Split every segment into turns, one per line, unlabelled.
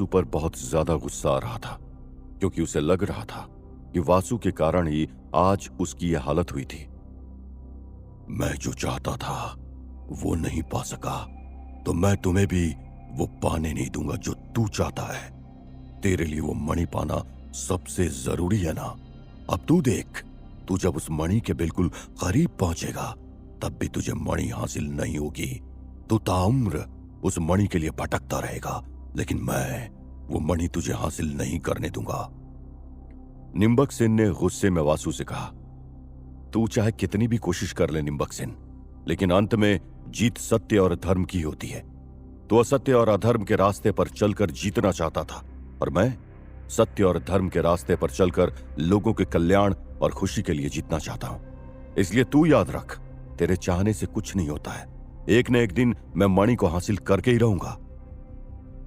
वासु पर बहुत ज्यादा गुस्सा आ रहा था, क्योंकि उसे लग रहा था कि वासु के कारण ही आज उसकी यह हालत हुई थी। मैं जो चाहता था वो नहीं पा सका, तो मैं तुम्हें भी वो पाने नहीं दूंगा जो तू चाहता है। तेरे लिए वो मणि पाना सबसे जरूरी है ना। अब तू देख, तू जब उस मणि के बिल्कुल करीब पहुंचेगा तब भी तुझे मणि हासिल नहीं होगी। तू ताउम्र उस मणि के लिए भटकता रहेगा, लेकिन मैं वो मणि तुझे हासिल नहीं करने दूंगा। निम्बक सेन ने गुस्से में वासु से कहा, तू चाहे कितनी भी कोशिश कर ले निम्बक सेन, लेकिन अंत में जीत सत्य और धर्म की होती है। तो असत्य और अधर्म के रास्ते पर चलकर जीतना चाहता था, और मैं सत्य और धर्म के रास्ते पर चलकर लोगों के कल्याण और खुशी के लिए जीतना चाहता हूं। इसलिए तू याद रख, तेरे चाहने से कुछ नहीं होता है। एक न एक दिन मैं मणि को हासिल करके ही रहूंगा।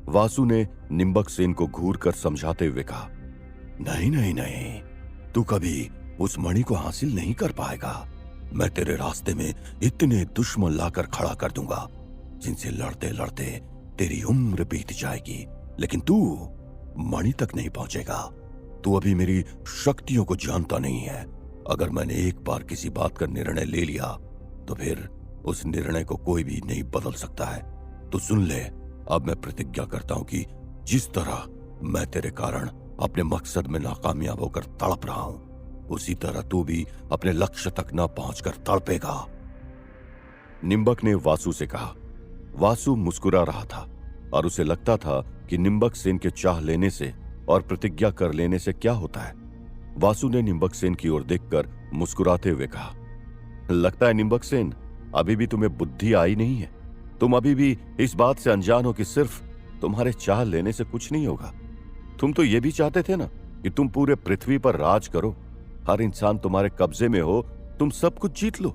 वासु ने निम्बक सेन को घूर कर समझाते हुए कहा, नहीं नहीं नहीं, तू कभी उस मणि को हासिल नहीं कर पाएगा। मैं तेरे रास्ते में इतने दुश्मन लाकर खड़ा कर दूंगा जिनसे लड़ते लड़ते तेरी उम्र बीत जाएगी, लेकिन तू मणि तक नहीं पहुंचेगा। तू अभी मेरी शक्तियों को जानता नहीं है। अगर मैंने एक बार किसी बात का निर्णय ले लिया तो फिर उस निर्णय को कोई भी नहीं बदल सकता है। तो सुन ले, अब मैं प्रतिज्ञा करता हूं कि जिस तरह मैं तेरे कारण अपने मकसद में नाकामयाब होकर तड़प रहा हूं, उसी तरह तू भी अपने लक्ष्य तक न पहुंचकर तड़पेगा। निम्बक ने वासु से कहा। वासु मुस्कुरा रहा था और उसे लगता था कि निम्बक सेन के चाह लेने से और प्रतिज्ञा कर लेने से क्या होता है। वासु ने निम्बक सेन की ओर देखकर मुस्कुराते हुए कहा, लगता है निम्बक सेन, अभी भी तुम्हें बुद्धि आई नहीं है। तुम अभी भी इस बात से अनजान हो कि सिर्फ तुम्हारे चाह लेने से कुछ नहीं होगा। तुम तो ये भी चाहते थे ना कि तुम पूरे पृथ्वी पर राज करो, हर इंसान तुम्हारे कब्जे में हो, तुम सब कुछ जीत लो,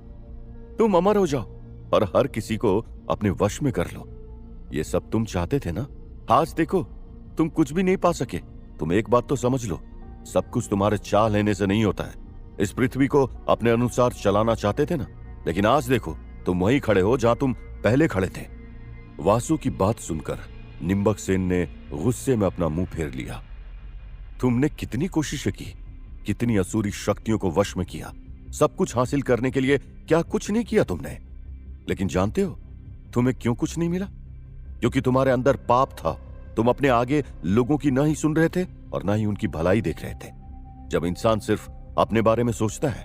तुम अमर हो जाओ और हर किसी को अपने वश में कर लो। ये सब तुम चाहते थे ना। आज देखो, तुम कुछ भी नहीं पा सके। तुम एक बात तो समझ लो, सब कुछ तुम्हारे चाह लेने से नहीं होता है। इस पृथ्वी को अपने अनुसार चलाना चाहते थे ना, लेकिन आज देखो, तुम वहीं खड़े हो जहां तुम पहले खड़े थे। वासु की बात सुनकर निम्बक सेन ने गुस्से में अपना मुंह फेर लिया। तुमने कितनी कोशिशें की, कितनी असुरी शक्तियों को वश में किया, सब कुछ हासिल करने के लिए क्या कुछ नहीं किया तुमने। लेकिन जानते हो तुम्हें क्यों कुछ नहीं मिला? क्योंकि तुम्हारे अंदर पाप था। तुम अपने आगे लोगों की ना ही सुन रहे थे और ना ही उनकी भलाई देख रहे थे। जब इंसान सिर्फ अपने बारे में सोचता है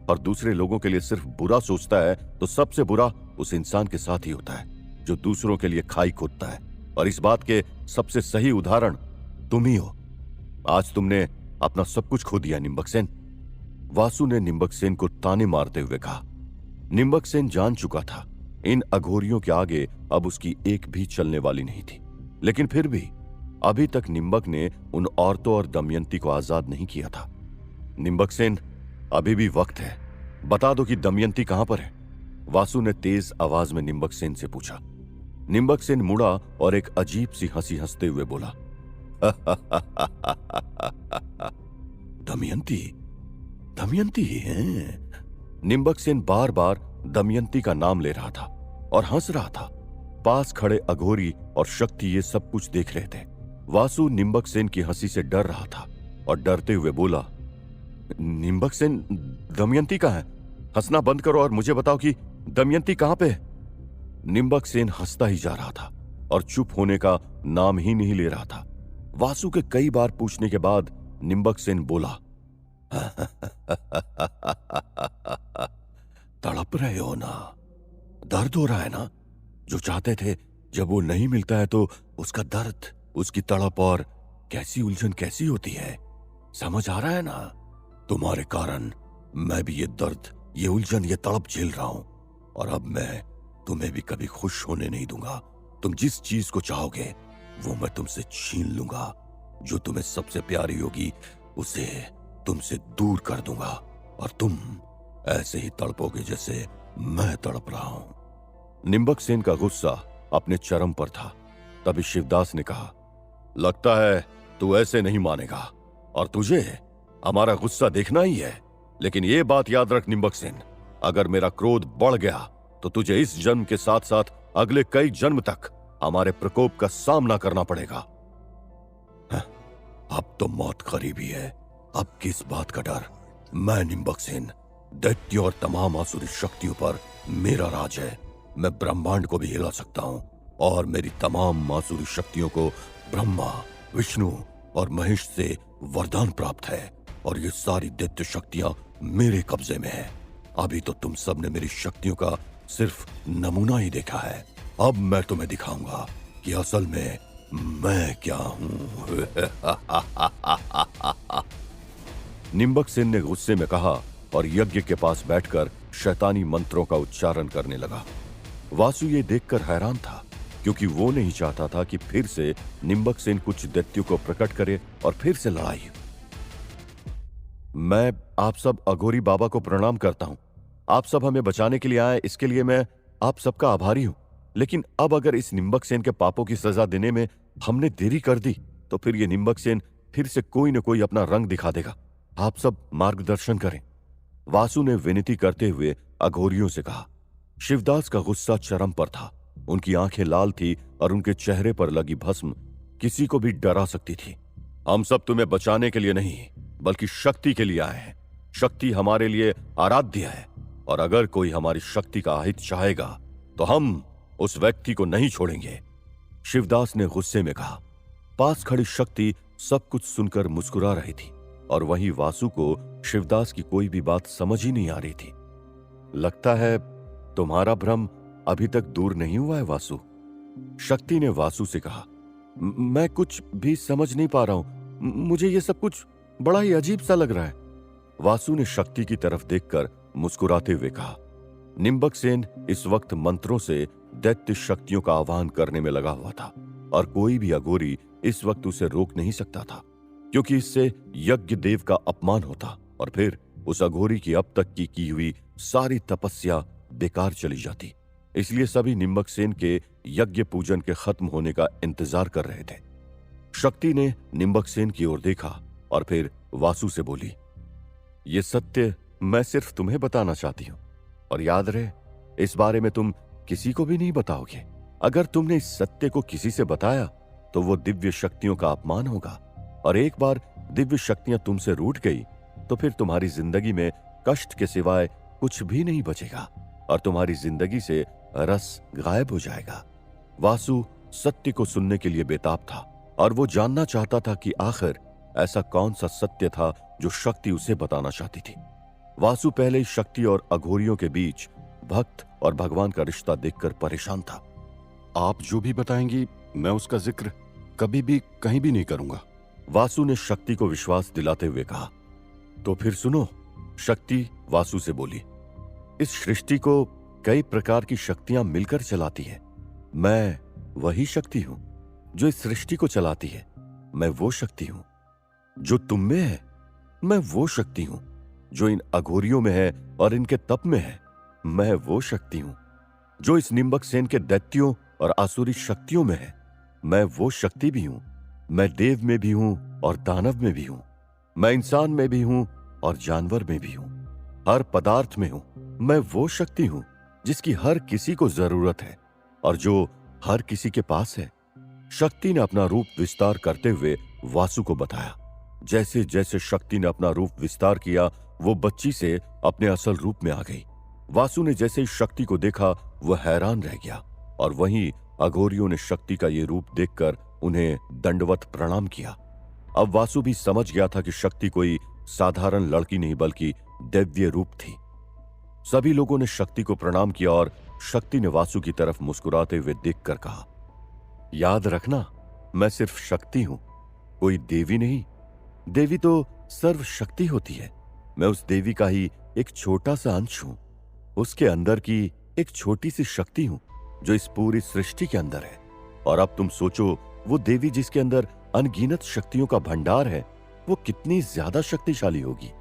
और दूसरे लोगों के लिए सिर्फ बुरा सोचता है, तो सबसे बुरा उस इंसान के साथ ही होता है जो दूसरों के लिए खाई खोदता है। और इस बात के सबसे सही उदाहरण तुम ही हो। आज तुमने अपना सब कुछ खो दिया निम्बक सेन। वासु ने निम्बक सेन को ताने मारते हुए कहा। निम्बक सेन जान चुका था इन अघोरियों के आगे अब उसकी एक भी चलने वाली नहीं थी, लेकिन फिर भी अभी तक निम्बक ने उन औरतों और दमयंती को आजाद नहीं किया था। निम्बक सेन, अभी भी वक्त है, बता दो कि दमयंती कहां पर है? वासु ने तेज आवाज में निम्बक सेन से पूछा। निम्बक सेन मुड़ा और एक अजीब सी हंसी हंसते हुए बोला, दमयंती, दमयंती है। निम्बक सेन बार बार दमयंती का नाम ले रहा था और हंस रहा था। पास खड़े अघोरी और शक्ति ये सब कुछ देख रहे थे। वासु निम्बक सेन की हंसी से डर रहा था और डरते हुए बोला, निम्बक सेन, दमयंती कहां है? हंसना बंद करो और मुझे बताओ कि दमयंती कहां पे है? निम्बक सेन हंसता ही जा रहा था और चुप होने का नाम ही नहीं ले रहा था। वासु के कई बार पूछने के बाद निम्बक सेन बोला, तड़प रहे हो ना? दर्द हो रहा है ना? जो चाहते थे जब वो नहीं मिलता है तो उसका दर्द, उसकी तड़प और कैसी उलझन कैसी होती है, समझ आ रहा है ना? तुम्हारे कारण मैं भी ये दर्द, ये उलझन, ये तड़प झेल रहा हूं और अब मैं तुम्हें भी कभी खुश होने नहीं दूंगा। तुम जिस चीज को चाहोगे वो मैं तुमसे छीन लूंगा। जो तुम्हें सबसे प्यारी होगी उसे तुमसे दूर कर दूंगा और तुम ऐसे ही तड़पोगे जैसे मैं तड़प रहा हूं। निम्बक सेन का गुस्सा अपने चरम पर था। तभी शिवदास ने कहा, लगता है तू ऐसे नहीं मानेगा और तुझे हमारा गुस्सा देखना ही है। लेकिन ये बात याद रख निम्बक सेन, अगर मेरा क्रोध बढ़ गया तो तुझे इस जन्म के साथ साथ अगले कई जन्म तक हमारे प्रकोप का सामना करना पड़ेगा। अब तो मौत करीबी है। अब किस बात का डर? मैं निम्बक सेन, दैत्य और तमाम आसुरी शक्तियों पर मेरा राज है। मैं ब्रह्मांड को भी हिला सकता हूँ और मेरी तमाम आसुरी शक्तियों को ब्रह्मा, विष्णु और महेश से वरदान प्राप्त है और ये सारी दैत्य शक्तियां मेरे कब्जे में है। अभी तो तुम सब ने मेरी शक्तियों का सिर्फ नमूना ही देखा है। अब मैं तुम्हें दिखाऊंगा कि असल में मैं क्या हूं। निम्बक सेन ने गुस्से में कहा और यज्ञ के पास बैठकर शैतानी मंत्रों का उच्चारण करने लगा। वासु ये देखकर हैरान था, क्योंकि वो नहीं चाहता था कि फिर से निम्बक सेन कुछ दैत्यों को प्रकट करे और फिर से लड़ाई। मैं आप सब अघोरी बाबा को प्रणाम करता हूं। आप सब हमें बचाने के लिए आए, इसके लिए मैं आप सबका आभारी हूं। लेकिन अब अगर इस निम्बक सेन के पापों की सजा देने में हमने देरी कर दी तो फिर ये निम्बक सेन फिर से कोई न कोई अपना रंग दिखा देगा। आप सब मार्गदर्शन करें। वासु ने विनती करते हुए अघोरियों से कहा। शिवदास का गुस्सा चरम पर था। उनकी आंखें लाल थी और उनके चेहरे पर लगी भस्म किसी को भी डरा सकती थी। हम सब तुम्हें बचाने के लिए नहीं, बल्कि शक्ति के लिए आए हैं। शक्ति हमारे लिए आराध्य है और अगर कोई हमारी शक्ति का अहित चाहेगा तो हम उस व्यक्ति को नहीं छोड़ेंगे। शिवदास ने गुस्से में कहा। पास खड़ी शक्ति सब कुछ सुनकर मुस्कुरा रही थी और वहीं वासु को शिवदास की कोई भी बात समझ ही नहीं आ रही थी। लगता है तुम्हारा भ्रम अभी तक दूर नहीं हुआ है वासु। शक्ति ने वासु से कहा। मैं कुछ भी समझ नहीं पा रहा हूं। मुझे यह सब कुछ बड़ा ही अजीब सा लग रहा है। वासु ने शक्ति की तरफ देखकर मुस्कुराते हुए कहा। निम्बक सेन इस वक्त मंत्रों से दैत्य शक्तियों का आह्वान करने में लगा हुआ था और कोई भी अघोरी इस वक्त उसे रोक नहीं सकता था, क्योंकि इससे यज्ञ देव का अपमान होता और फिर उस अघोरी की अब तक की हुई सारी तपस्या बेकार चली जाती। इसलिए सभी निम्बक सेन के यज्ञ पूजन के खत्म होने का इंतजार कर रहे थे। शक्ति ने निम्बक सेन की ओर देखा और फिर वासु से बोली, ये सत्य मैं सिर्फ तुम्हें बताना चाहती हूं और याद रहे, इस बारे में तुम किसी को भी नहीं बताओगे। अगर तुमने इस सत्य को किसी से बताया तो वो दिव्य शक्तियों का अपमान होगा और एक बार दिव्य शक्तियां तुमसे रूठ गई तो फिर तुम्हारी जिंदगी में कष्ट के सिवाय कुछ भी नहीं बचेगा और तुम्हारी जिंदगी से रस गायब हो जाएगा। वासु सत्य को सुनने के लिए बेताब था और वो जानना चाहता था कि आखिर ऐसा कौन सा सत्य था जो शक्ति उसे बताना चाहती थी। वासु पहले ही शक्ति और अघोरियों के बीच भक्त और भगवान का रिश्ता देखकर परेशान था। आप जो भी बताएंगी मैं उसका जिक्र कभी भी कहीं भी नहीं करूंगा, वासु ने शक्ति को विश्वास दिलाते हुए कहा। तो फिर सुनो, शक्ति वासु से बोली। इस सृष्टि को कई प्रकार की शक्तियां मिलकर चलाती है। मैं वही शक्ति हूं जो इस सृष्टि को चलाती है। मैं वो शक्ति हूं जो तुम में है। मैं वो शक्ति हूं जो इन अघोरियों में है और इनके तप में है। मैं वो शक्ति हूं जो इस निम्बक सेन के दैत्यों और आसुरी शक्तियों में है। मैं वो शक्ति भी हूं। मैं देव में भी हूं और दानव में भी हूं। मैं इंसान में भी हूं और जानवर में भी हूं। हर पदार्थ में हूं। मैं वो शक्ति हूं जिसकी हर किसी को जरूरत है और जो हर किसी के पास है। शक्ति ने अपना रूप विस्तार करते हुए वासु को बताया। जैसे जैसे शक्ति ने अपना रूप विस्तार किया वो बच्ची से अपने असल रूप में आ गई। वासु ने जैसे ही शक्ति को देखा वह हैरान रह गया और वहीं अघोरियों ने शक्ति का ये रूप देखकर उन्हें दंडवत प्रणाम किया। अब वासु भी समझ गया था कि शक्ति कोई साधारण लड़की नहीं बल्कि दिव्य रूप थी। सभी लोगों ने शक्ति को प्रणाम किया और शक्ति ने वासु की तरफ मुस्कुराते हुए देखकर कहा, याद रखना, मैं सिर्फ शक्ति हूं, कोई देवी नहीं। देवी तो सर्वशक्ति होती है। मैं उस देवी का ही एक छोटा सा अंश हूं। उसके अंदर की एक छोटी सी शक्ति हूं जो इस पूरी सृष्टि के अंदर है। और अब तुम सोचो, वो देवी जिसके अंदर अनगिनत शक्तियों का भंडार है, वो कितनी ज्यादा शक्तिशाली होगी।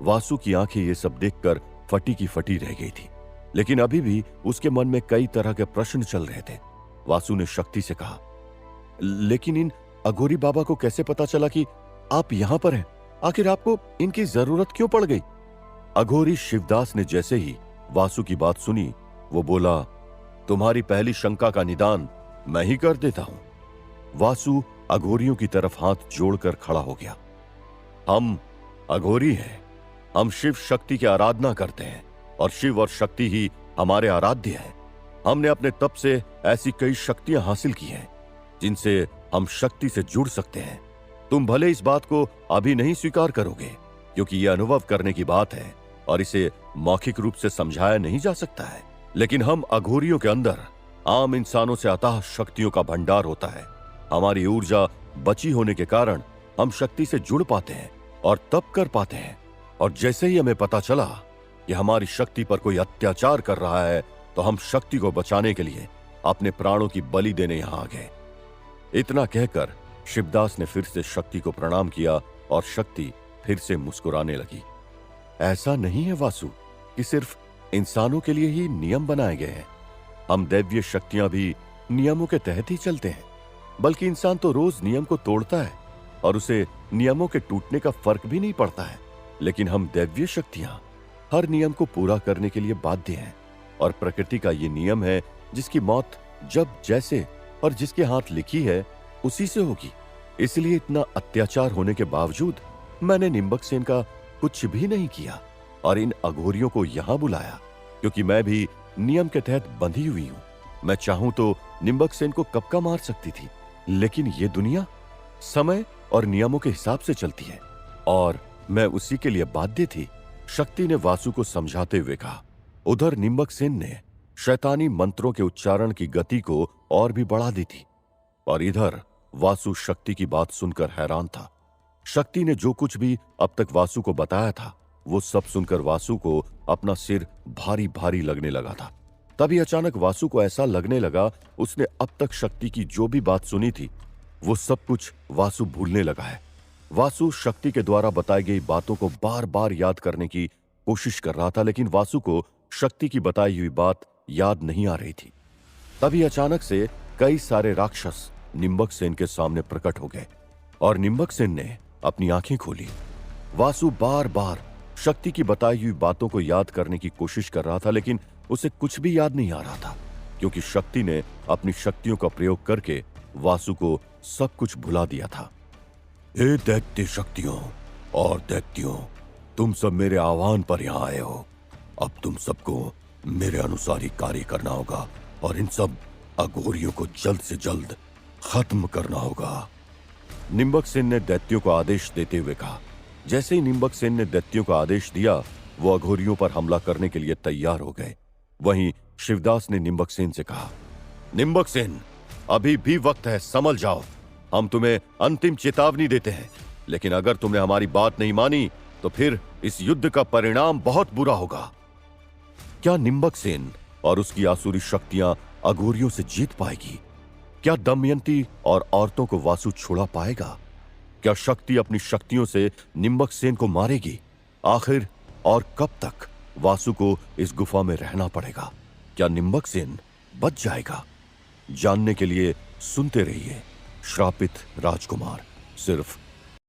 वासु की आंखें ये सब देखकर फटी की फटी रह गई थी, लेकिन अभी भी उसके मन में कई तरह के प्रश्न चल रहे थे। वासु ने शक्ति से कहा, लेकिन इन अघोरी बाबा को कैसे पता चला कि आप यहां पर हैं? आखिर आपको इनकी जरूरत क्यों पड़ गई? अघोरी शिवदास ने जैसे ही वासु की बात सुनी, वो बोला, तुम्हारी पहली शंका का निदान मैं ही कर देता हूं। वासु अघोरियों की तरफ हाथ जोड़कर खड़ा हो गया। हम अघोरी हैं। हम शिव शक्ति की आराधना करते हैं और शिव और शक्ति ही हमारे आराध्य हैं। हमने अपने तप से ऐसी कई शक्तियां हासिल की हैं जिनसे हम शक्ति से जुड़ सकते हैं। तुम भले इस बात को अभी नहीं स्वीकार करोगे क्योंकि यह अनुभव करने की बात है और इसे मौखिक रूप से समझाया नहीं जा सकता है, लेकिन हम अघोरियों के अंदर आम इंसानों से अथाह शक्तियों का भंडार होता है। हमारी ऊर्जा बची होने के कारण हम शक्ति से जुड़ पाते हैं और तप कर पाते हैं। और जैसे ही हमें पता चला कि हमारी शक्ति पर कोई अत्याचार कर रहा है तो हम शक्ति को बचाने के लिए अपने प्राणों की बलि देने यहां आ गए। इतना कहकर शिवदास ने फिर से शक्ति को प्रणाम किया और शक्ति फिर से मुस्कुराने लगी। ऐसा नहीं है वासु कि सिर्फ इंसानों के लिए ही नियम बनाए गए हैं। हम दैवीय शक्तियां भी नियमों के तहत ही चलते हैं, बल्कि इंसान तो रोज नियम को तोड़ता है और उसे नियमों के टूटने का फर्क भी नहीं पड़ता है। लेकिन हम दैवीय शक्तियां हर नियम को पूरा करने के लिए बाध्य हैं और प्रकृति का ये नियम है जिसकी मौत जब जैसे और जिसके हाथ लिखी है उसी से होगी। इसलिए इतना अत्याचार होने के बावजूद मैंने निम्बकसेन का कुछ भी नहीं किया और इन अघोरियों को यहां बुलाया क्योंकि मैं भी नियम के तहत बंधी हुई हूं। मैं चाहूं तो निम्बकसेन को कब का मार सकती थी, लेकिन ये दुनिया समय और नियमों के हिसाब से चलती है और मैं उसी के लिए बाध्य थी। शक्ति ने वासु को समझाते हुए कहा। उधर निम्बकसेन ने शैतानी मंत्रों के उच्चारण की गति को और भी बढ़ा दी थी और इधर वासु शक्ति की बात सुनकर हैरान था। शक्ति ने जो कुछ भी अब तक वासु को बताया था वो सब सुनकर वासु को अपना सिर भारी भारी लगने लगा था। तभी अचानक वासु को ऐसा लगने लगा उसने अब तक शक्ति की जो भी बात सुनी थी वो सब कुछ वासु भूलने लगा है। वासु शक्ति के द्वारा बताई गई बातों को बार बार याद करने की कोशिश कर रहा था, लेकिन वासु को शक्ति की बताई हुई बात याद नहीं आ रही थी। तभी अचानक से कई सारे राक्षस निम्बकसेन के सामने प्रकट हो गए और निम्बकसेन ने अपनी आंखें खोली। वासु बार बार शक्ति की बताई हुई बातों को याद करने की कोशिश कर रहा था, लेकिन उसे कुछ भी याद नहीं आ रहा था क्योंकि शक्ति ने अपनी शक्तियों का प्रयोग करके वासु को सब कुछ भुला दिया था। हे दैत्य शक्तियों और दैत्यों, तुम सब मेरे आह्वान पर यहां आए हो। अब तुम सबको मेरे अनुसार ही कार्य करना होगा और इन सब अघोरियों को जल्द से जल्द खत्म करना होगा। निम्बकसेन ने दैत्यों को आदेश देते हुए कहा। जैसे ही निम्बकसेन ने दैत्यों को आदेश दिया वो अघोरियों पर हमला करने के लिए तैयार हो गए। वहीं शिवदास ने निम्बकसेन से कहा, निम्बकसेन, अभी भी वक्त है, संभल जाओ। हम तुम्हें अंतिम चेतावनी देते हैं, लेकिन अगर तुमने हमारी बात नहीं मानी तो फिर इस युद्ध का परिणाम बहुत बुरा होगा। क्या निम्बकसेन और उसकी आसुरी शक्तियां अघोरियों से जीत पाएगी? क्या दमयंती और औरतों को वासु छुड़ा पाएगा? क्या शक्ति अपनी शक्तियों से निम्बकसेन को मारेगी? आखिर और कब तक वासु को इस गुफा में रहना पड़ेगा? क्या निम्बकसेन बच जाएगा? जानने के लिए सुनते रहिए श्रापित राजकुमार, सिर्फ